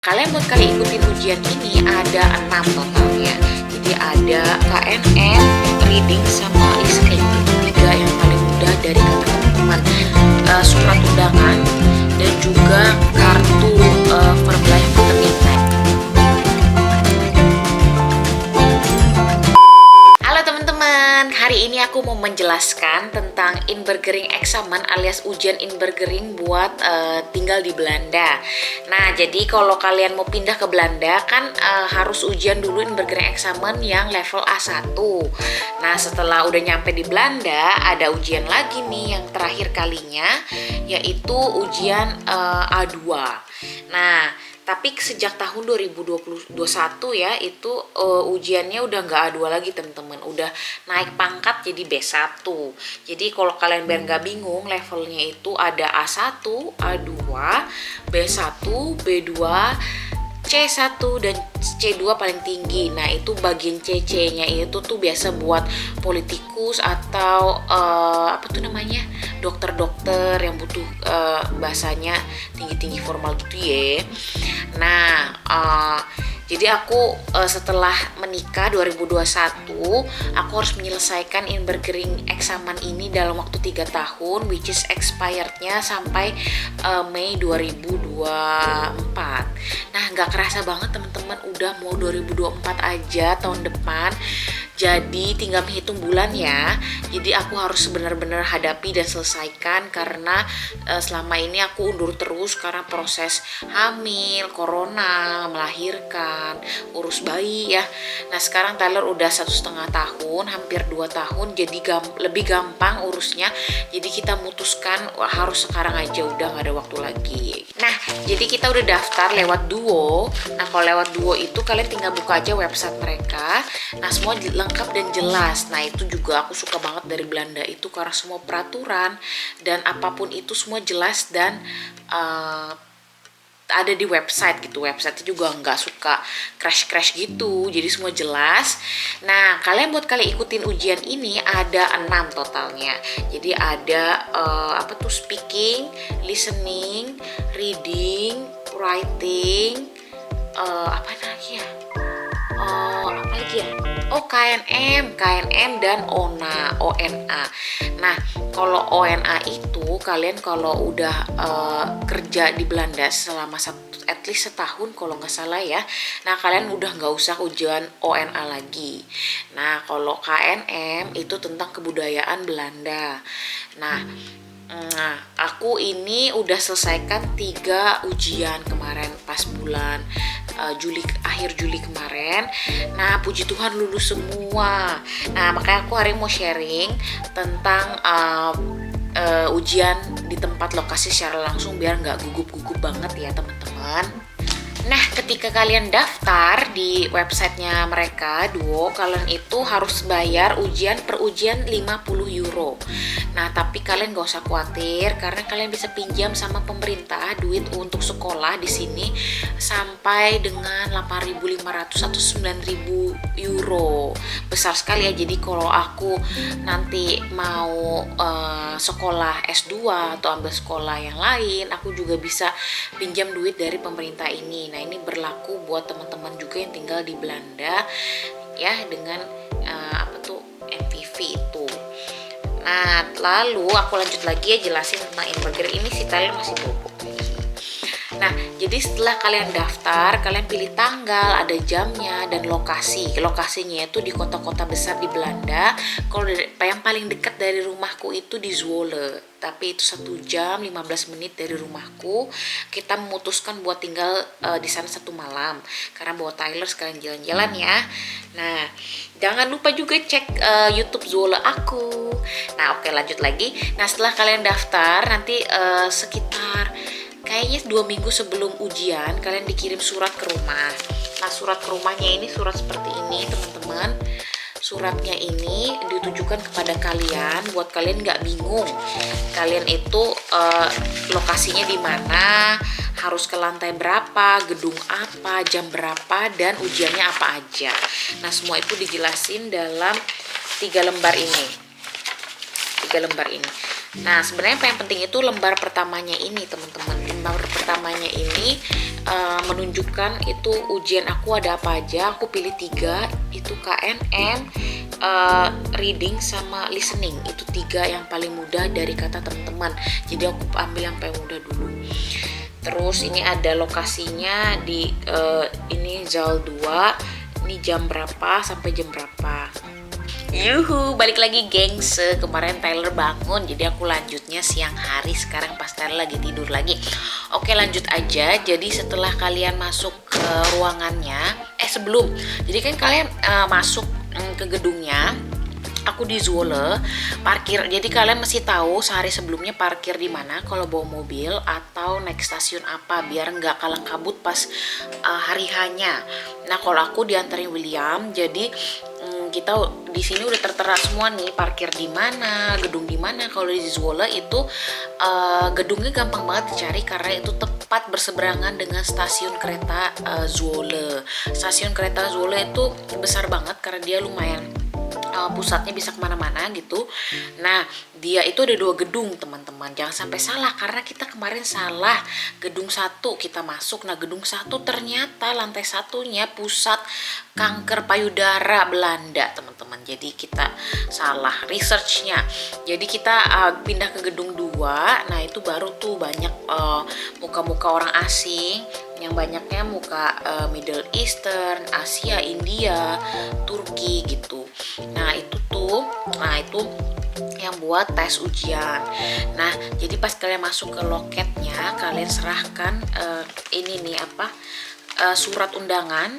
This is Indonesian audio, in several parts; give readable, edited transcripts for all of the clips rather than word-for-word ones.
Kali ikutin ujian ini ada 6 totalnya. Jadi ada KNN, reading sama listening. Itu 3 yang paling mudah dari kata teman-teman. Surat undangan dan juga kartu verbal penting. Halo teman-teman, hari ini aku mau menjelaskan tentang inburgering examen alias ujian inburgering buat tinggal di Belanda. Nah, jadi kalau kalian mau pindah ke Belanda kan harus ujian dulu inburgering examen yang level A1. Nah, setelah udah nyampe di Belanda, ada ujian lagi nih yang terakhir kalinya, yaitu ujian A2. Nah, tapi sejak tahun 2021 ya, itu ujiannya udah nggak A2 lagi teman-teman, udah naik pangkat jadi B1. Jadi kalau kalian biar nggak bingung, levelnya itu ada A1, A2, B1, B2, C1 dan C2 paling tinggi. Nah, itu bagian CC-nya itu tuh biasa buat politikus atau apa tuh namanya, dokter-dokter yang butuh bahasanya tinggi-tinggi formal gitu ya. Nah, jadi aku setelah menikah 2021, aku harus menyelesaikan inburgering examen ini dalam waktu 3 tahun, which is expirednya sampai Mei 2024. Nah, nggak kerasa banget teman-teman, udah mau 2024 aja tahun depan. Jadi tinggal menghitung bulan ya. Jadi aku harus benar-benar hadapi dan selesaikan karena selama ini aku undur terus karena proses hamil, corona, melahirkan, urus bayi ya. Nah, sekarang Tyler udah 1,5 tahun, hampir 2 tahun, jadi lebih gampang urusnya. Jadi kita memutuskan harus sekarang aja, udah nggak ada waktu lagi. Nah, jadi kita udah daftar lewat Duo. Nah, kalau lewat Duo itu kalian tinggal buka aja website mereka. Nah, semua lengkap dan jelas. Nah, itu juga aku suka banget dari Belanda itu karena semua peraturan dan apapun itu semua jelas dan ada di website gitu. Website juga nggak suka crash gitu, jadi semua jelas. Nah, kalian ikutin ujian ini ada 6 totalnya. Jadi ada apa tuh, speaking, listening, reading, writing, apa lagi ya? Apa lagi ya? Oh, KNM dan ONA. Nah, kalau ONA itu kalian kalau udah kerja di Belanda selama at least setahun kalau nggak salah ya. Nah, kalian udah nggak usah ujian ONA lagi. Nah, kalau KNM itu tentang kebudayaan Belanda. Nah, aku ini udah selesaikan 3 ujian kemarin pas bulan akhir Juli kemarin. Nah, puji Tuhan lulus semua. Nah, makanya aku hari ini mau sharing tentang ujian di tempat lokasi secara langsung biar nggak gugup-gugup banget ya teman-teman. Nah, ketika kalian daftar di websitenya mereka, Duo, kalian itu harus bayar per ujian 50 euro. Nah, tapi kalian gak usah khawatir karena kalian bisa pinjam sama pemerintah duit untuk sekolah di sini sampai dengan 8.500 atau 9.000 euro. Besar sekali ya. Jadi kalau aku nanti mau sekolah S2 atau ambil sekolah yang lain, aku juga bisa pinjam duit dari pemerintah ini. Nah, ini berlaku buat teman-teman juga yang tinggal di Belanda ya, dengan MPV itu. Nah, lalu aku lanjut lagi ya jelasin tentang inburgering ini. Si Tyler masih bobo. Nah, jadi setelah kalian daftar, kalian pilih tanggal, ada jamnya, dan lokasi. Lokasinya itu di kota-kota besar di Belanda. Kalau yang paling dekat dari rumahku itu di Zwolle, tapi itu 1 jam 15 menit dari rumahku. Kita memutuskan buat tinggal di sana 1 malam karena bawa Tyler sekalian jalan-jalan ya. Nah, jangan lupa juga cek YouTube Zwolle aku. Nah, oke, lanjut lagi. Nah, setelah kalian daftar, nanti sekitar kayaknya 2 minggu sebelum ujian kalian dikirim surat ke rumah. Nah, surat ke rumahnya ini surat seperti ini teman-teman. Suratnya ini ditujukan kepada kalian buat kalian nggak bingung. Kalian itu lokasinya di mana, harus ke lantai berapa, gedung apa, jam berapa, dan ujiannya apa aja. Nah, semua itu dijelasin dalam 3 lembar ini. 3 lembar ini. Nah sebenarnya yang penting itu lembar pertamanya ini teman-teman. Lembar pertamanya ini menunjukkan itu ujian aku ada apa aja. Aku pilih 3, itu KNM, reading sama listening. Itu 3 yang paling mudah dari kata teman-teman. Jadi aku ambil yang paling mudah dulu. Terus ini ada lokasinya di ini Zal 2. Ini jam berapa sampai jam berapa. Yuhu, balik lagi gengs. Kemarin Tyler bangun, jadi aku lanjutnya siang hari. Sekarang pas Tyler lagi tidur lagi. Oke, lanjut aja. Jadi setelah kalian masuk ke ruangannya, sebelum, jadi kan kalian masuk ke gedungnya. Aku di Zwolle parkir, jadi kalian mesti tahu sehari sebelumnya parkir di mana kalau bawa mobil atau naik stasiun apa biar nggak kalang kabut pas hari hanya. Nah kalau aku diantarin William, jadi kita di sini udah tertera semua nih parkir di mana, gedung di mana. Kalau di Zwolle itu gedungnya gampang banget dicari karena itu tepat berseberangan dengan stasiun kereta Zwolle. Stasiun kereta Zwolle itu besar banget karena dia lumayan pusatnya bisa kemana-mana gitu. Nah dia itu ada 2 gedung teman-teman, jangan sampai salah karena kita kemarin salah gedung 1 kita masuk. Nah gedung 1 ternyata lantai 1-nya pusat kanker payudara Belanda teman-teman, jadi kita salah researchnya. Jadi kita pindah ke gedung 2. Nah itu baru tuh banyak muka-muka orang asing, yang banyaknya muka Middle Eastern, Asia, India, Turki gitu. Nah itu yang buat tes ujian. Nah jadi pas kalian masuk ke loketnya, kalian serahkan ini nih surat undangan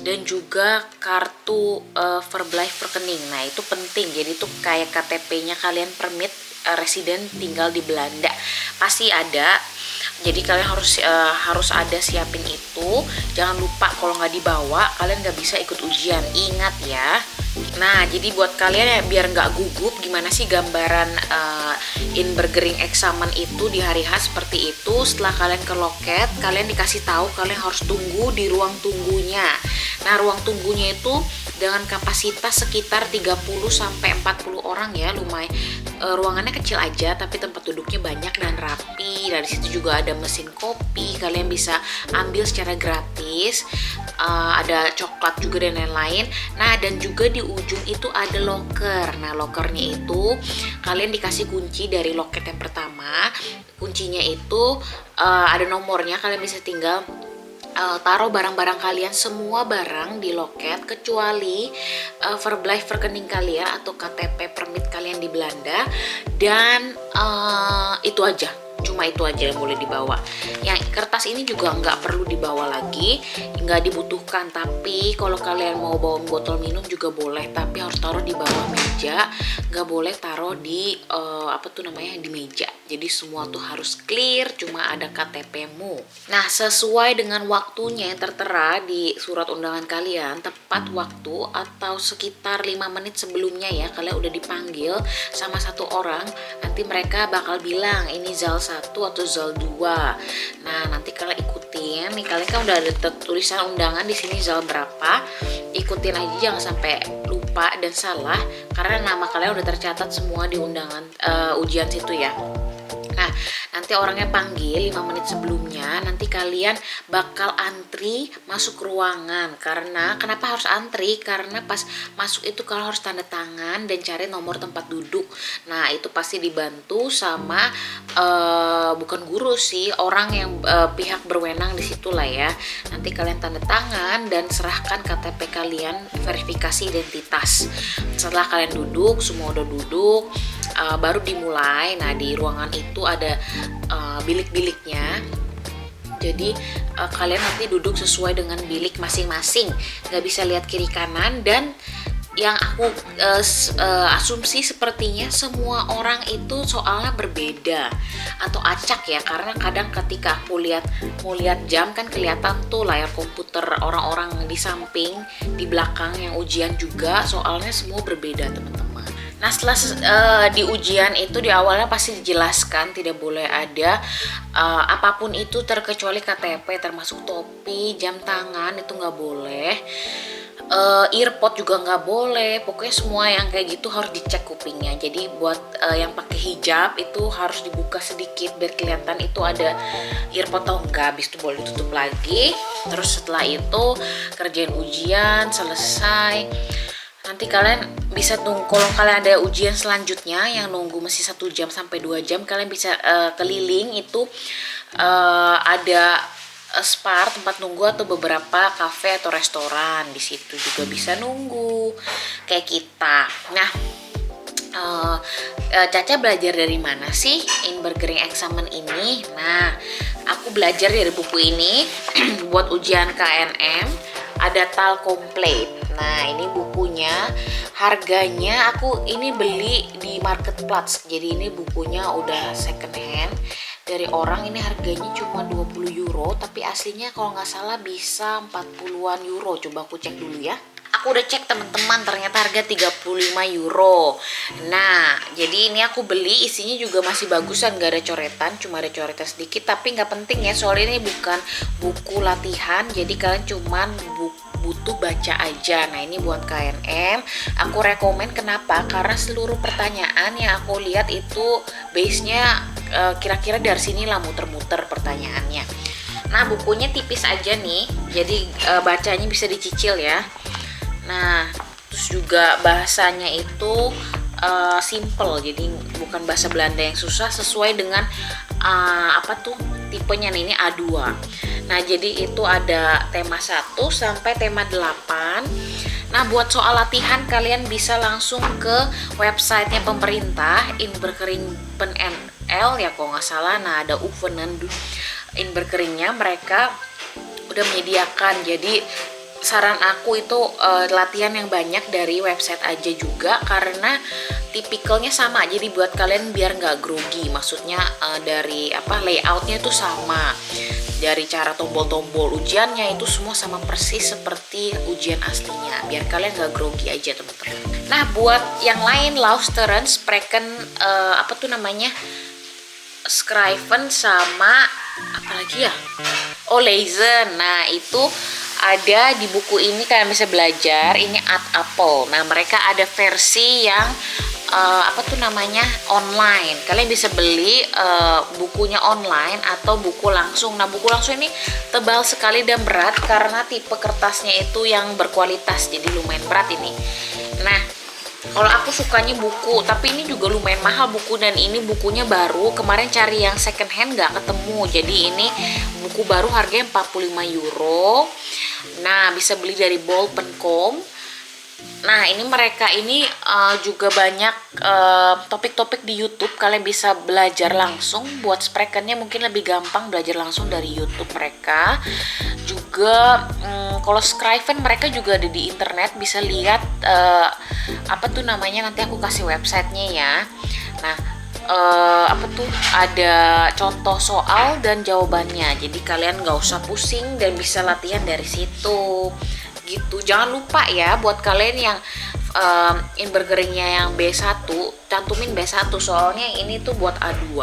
dan juga kartu verblijf rekening. Nah itu penting, jadi itu kayak KTP-nya kalian, permit residen tinggal di Belanda pasti ada. Jadi kalian harus ada siapin itu. Jangan lupa kalau nggak dibawa kalian nggak bisa ikut ujian, ingat ya. Nah jadi buat kalian ya biar nggak gugup, gimana sih gambaran inburgering eksamen itu di hari H seperti itu. Setelah kalian ke loket, kalian dikasih tahu kalian harus tunggu di ruang tunggunya. Nah ruang tunggunya itu dengan kapasitas sekitar 30 sampai 40 orang ya, lumayan. Ruangannya kecil aja tapi tempat duduknya banyak dan rapi. Dari situ juga ada mesin kopi, kalian bisa ambil secara gratis. Ada coklat juga dan lain-lain. Nah dan juga di ujung itu ada loker. Nah lokernya itu kalian dikasih kunci dari loket yang pertama. Kuncinya itu ada nomornya, kalian bisa tinggal taruh barang-barang kalian, semua barang di loket kecuali verblijf rekening kalian atau KTP permit kalian di Belanda. Dan itu aja, cuma itu aja yang boleh dibawa. Yang kertas ini juga nggak perlu dibawa lagi, nggak dibutuhkan. Tapi kalau kalian mau bawa botol minum juga boleh, tapi harus taruh di bawah meja, nggak boleh taruh di di meja. Jadi semua tuh harus clear, cuma ada KTP-mu. Nah sesuai dengan waktunya yang tertera di surat undangan kalian, tepat waktu atau sekitar 5 menit sebelumnya ya, kalian udah dipanggil sama satu orang. Nanti mereka bakal bilang ini Zal 1 atau Zal 2. Nah nanti kalian ikutin nih, kalian kan udah ada tulisan undangan di sini Zal berapa, ikutin aja, jangan sampai lupa dan salah karena nama kalian udah tercatat semua di undangan ujian situ ya. Nah nanti orangnya panggil 5 menit sebelumnya, nanti kalian bakal antri masuk ruangan. Karena kenapa harus antri? Karena pas masuk itu kalian harus tanda tangan dan cari nomor tempat duduk. Nah itu pasti dibantu sama bukan guru sih, orang yang pihak berwenang di situ lah ya. Nanti kalian tanda tangan dan serahkan KTP kalian, verifikasi identitas. Setelah kalian duduk, semua udah duduk, baru dimulai. Nah di ruangan itu ada bilik-biliknya. Jadi kalian nanti duduk sesuai dengan bilik masing-masing, nggak bisa lihat kiri kanan. Dan yang aku asumsi sepertinya semua orang itu soalnya berbeda atau acak ya, karena kadang ketika aku mau lihat jam kan kelihatan tuh layar komputer orang-orang di samping, di belakang yang ujian juga, soalnya semua berbeda teman-teman. Nah setelah di ujian itu di awalnya pasti dijelaskan tidak boleh ada apapun itu terkecuali KTP, termasuk topi, jam tangan itu nggak boleh. earpod juga nggak boleh, pokoknya semua yang kayak gitu harus dicek kupingnya. Jadi buat yang pakai hijab itu harus dibuka sedikit biar kelihatan itu ada earpod atau enggak, habis itu boleh ditutup lagi. Terus setelah itu kerjain ujian selesai, nanti kalian bisa tunggu. Kalau kalian ada ujian selanjutnya yang nunggu masih 1 jam sampai 2 jam, kalian bisa keliling itu ada Spar tempat nunggu atau beberapa kafe atau restoran, di situ juga bisa nunggu kayak kita. Nah, Caca belajar dari mana sih in-burgering examen ini? Nah, aku belajar dari buku ini buat ujian KNM, ada TAL Complete. Nah, ini bukunya, harganya aku ini beli di Marketplace. Jadi ini bukunya udah second hand dari orang, ini harganya cuma 20 euro, tapi aslinya kalau nggak salah bisa 40-an euro. Coba aku cek dulu ya. Aku udah cek teman-teman, ternyata harga 35 euro. Nah, jadi ini aku beli, isinya juga masih bagusan, gak ada coretan, cuma ada coretan sedikit, tapi nggak penting ya, soalnya ini bukan buku latihan, jadi kalian cuman butuh baca aja. Nah, ini buat KNM, aku rekomen. Kenapa? Karena seluruh pertanyaan yang aku lihat itu base-nya kira-kira dari sini lah, muter-muter pertanyaannya. Nah, bukunya tipis aja nih, jadi bacanya bisa dicicil ya. Nah, terus juga bahasanya itu simple, jadi bukan bahasa Belanda yang susah, sesuai dengan tipenya nih, ini A2. Nah, jadi itu ada tema 1 sampai tema 8. Nah, buat soal latihan kalian bisa langsung ke websitenya pemerintah, in-burgering.nl ya kalau nggak salah. Nah, ada Uvenen in-burgeringnya, mereka udah menyediakan. Jadi saran aku itu latihan yang banyak dari website aja juga, karena tipikalnya sama. Jadi buat kalian biar nggak grogi, maksudnya dari layoutnya itu sama, dari cara tombol-tombol ujiannya itu semua sama persis seperti ujian aslinya, biar kalian nggak grogi aja teman-teman. Nah, buat yang lain, Lausteren, Spreken, Schrijven sama apalagi ya, Lezen. Nah, itu ada di buku ini, kalian bisa belajar. Ini Ad Apple. Nah, mereka ada versi yang online. Kalian bisa beli bukunya online atau buku langsung. Nah, buku langsung ini tebal sekali dan berat karena tipe kertasnya itu yang berkualitas, jadi lumayan berat ini. Nah, kalau aku sukanya buku, tapi ini juga lumayan mahal buku, dan ini bukunya baru. Kemarin cari yang second hand nggak ketemu, jadi ini buku baru harganya 45 euro. Nah, bisa beli dari bol.com. Nah, ini mereka ini juga banyak topik-topik di YouTube. Kalian bisa belajar langsung. Buat sprekennya mungkin lebih gampang belajar langsung dari YouTube mereka. Juga kalau Schrijven mereka juga ada di internet, bisa lihat nanti aku kasih websitenya ya. Nah, ada contoh soal dan jawabannya, jadi kalian nggak usah pusing dan bisa latihan dari situ gitu. Jangan lupa ya, buat kalian yang in-burgeringnya yang B1, cantumin B1, soalnya ini tuh buat A2.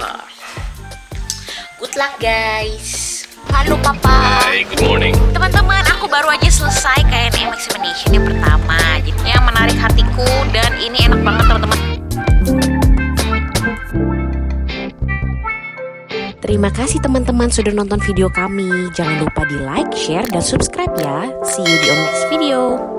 Good luck guys. Halo papa. Hi, good morning. Teman-teman, aku baru aja selesai KNM examination yang pertama, jadinya menarik hatiku dan ini enak banget teman-teman. Terima kasih teman-teman sudah nonton video kami. Jangan lupa di like, share, dan subscribe ya. See you di next video.